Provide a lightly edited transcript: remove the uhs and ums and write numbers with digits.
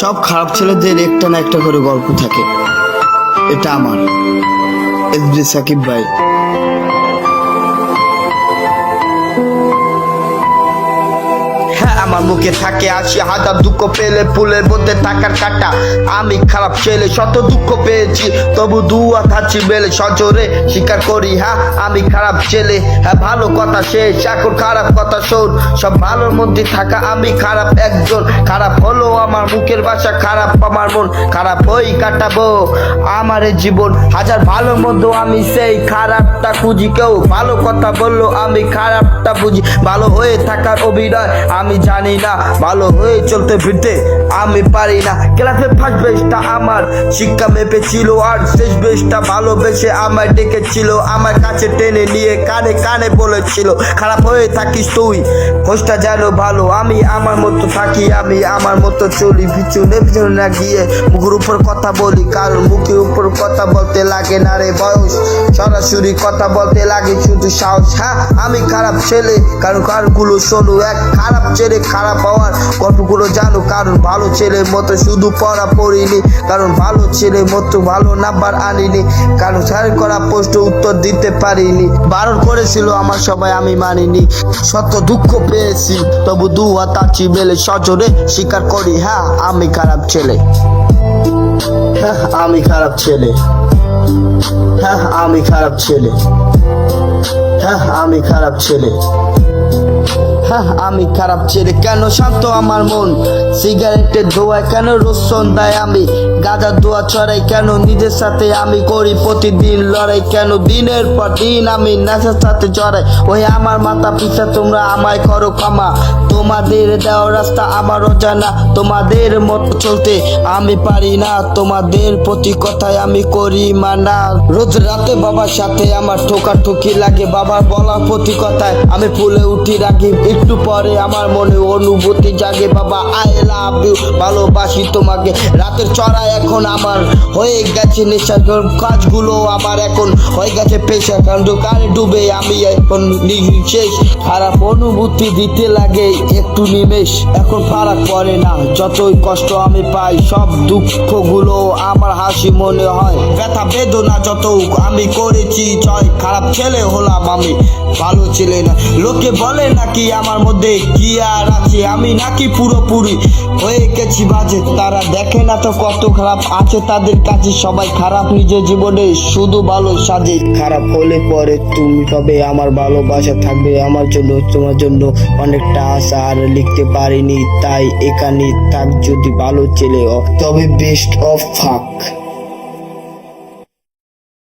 সব খারাপ ছেলেদের একটা না একটা করে গল্প থাকে। এটা আমার এসবি সাকিব ভাই। আমার মুখে থাকে ৮০,০০০ দুঃখ পেলে ফুলের মধ্যে টাকার কাটা। আমি খারাপ ছেলে, শত দুঃখ পেয়েছি, তবু দুয়া থাকছি বেলে সজোরে স্বীকার করি। হ্যাঁ আমি খারাপ ছেলে, হ্যাঁ ভালো কথা শেষ, এখন খারাপ কথা শোন। সব ভালোর মধ্যে থাকা আমি খারাপ একজন। খারাপ হলো আমার মুখের ভাষা, খারাপ আমার মন, খারাপ হই কাটাবো আমার এই জীবন। হাজার ভালোর মধ্যে আমি সেই খারাপটা খুঁজি। কেউ ভালো কথা বললো আমি খারাপটা বুঝি। ভালো হয়ে থাকার অভিনয় আমি জানি না, ভালো হয়ে চলতে ফিরতে আমি পারি না। ক্লাসে ফার্স্ট বেস্টটা আমার শিক্ষা মেপেছিল, আর শেষ বেস্টটা ভালোবেসে আমায় ডেকেছিল, আমার কাছে টেনে নিয়ে কানে কানে বলেছিল খারাপ হয়ে থাকিস তুই, হোসটা যেন ভালো। আমি আমার মতো থাকি, আমি আমার মতো চলি, পিছনে পিছনে না গিয়ে মুখের উপর কথা বলি, কারণ মুখের উপর কথা বলতে লাগে না রে বয়স, সরাসরি কথা বলতে লাগে শুধু সাহস। হ্যাঁ আমি খারাপ ছেলে, কারণ কারগুলো শোনো, এক খারাপ ছেলে খারাপ হওয়ার গল্পগুলো জানো, কারণ ভালো ছেলের মতো শুধু পড়া পড়িনি, কারণ ভালো ছেলের মতো ভালো নাম্বার আনিনি, কারণ স্যার করা প্রশ্ন উত্তর দিতে পারিনি, বারণ করেছিল আমার সবাই আমি মানিনি। শত দুঃখ পেয়েছি তবু দু হাত আছি মেলে সজোরে স্বীকার করি। হ্যাঁ আমি খারাপ ছেলে, হ্যাঁ আমি খারাপ ছেলে, হ্যাঁ আমি খারাপ ছেলে, হ্যাঁ আমি খারাপ ছেলে, হ্যাঁ আমি খারাপ ছেলে। কেন শান্ত আমার মন, সিগারেটের ধোঁয়ায় কেন রোজ সন্ধ্যায় আমি গাঁজার ধোঁয়া ছড়াই, কেন নিজের সাথে আমি করি প্রতিদিন লড়াই, কেন দিনের পর দিন আমি নেশার সাথে জড়াই। ওই আমার মাথা পিছা তোমরা আমায় করো ক্ষমা, তোমাদের দেওয়া রাস্তা আমার অজানা, তোমাদের মতো চলতে আমি পারি না, তোমাদের প্রতি কথায় আমি করি মানা। রোজ রাতে বাবার সাথে আমার ঠোকাঠুকি লাগে, বাবার বলা প্রতি কথায় আমি ফুলে উঠি রাখি, একটু পরে আমার মনে অনুভূতি জাগে, বাবা আই লাভ ইউ, ভালোবাসি তোমাকে। রাতের চড়াই এখন আমার হয়ে গেছে নেশা, কাজগুলো আমার এখন হয়ে গেছে পেশা, কারণ দোকানে ডুবে আমি এখন শেষ। খারাপ অনুভূতি দিতে লাগে একটু নিমেষ, এখন ফারাক পড়ে না যতই কষ্ট আমি পাই, সব দুঃখগুলো আমার হাসি মনে হয়, ব্যথা বেদনা যত আমি করেছি জয়। খারাপ ছেলে হলাম আমি, ভালো ছেলে না। লোকে বলে নাকি আমার মধ্যে কি আর আছে, আমি নাকি পুরোপুরি হয়ে গেছি বাজে, তারা দেখে না তো কত খারাপ আছে তাদের কাছে, সবাই খারাপ নিজের জীবনে শুধু ভালো সাজে। খারাপ হলে পরে তুমি পাবে আমার ভালোবাসা থাকবে আমার জন্য, তোমার জন্য অনেকটা আশা আর লিখতে পারিনি, তাই এখানে থাক যদি ভালো ছেলে, তবে বেস্ট অফ ফাক।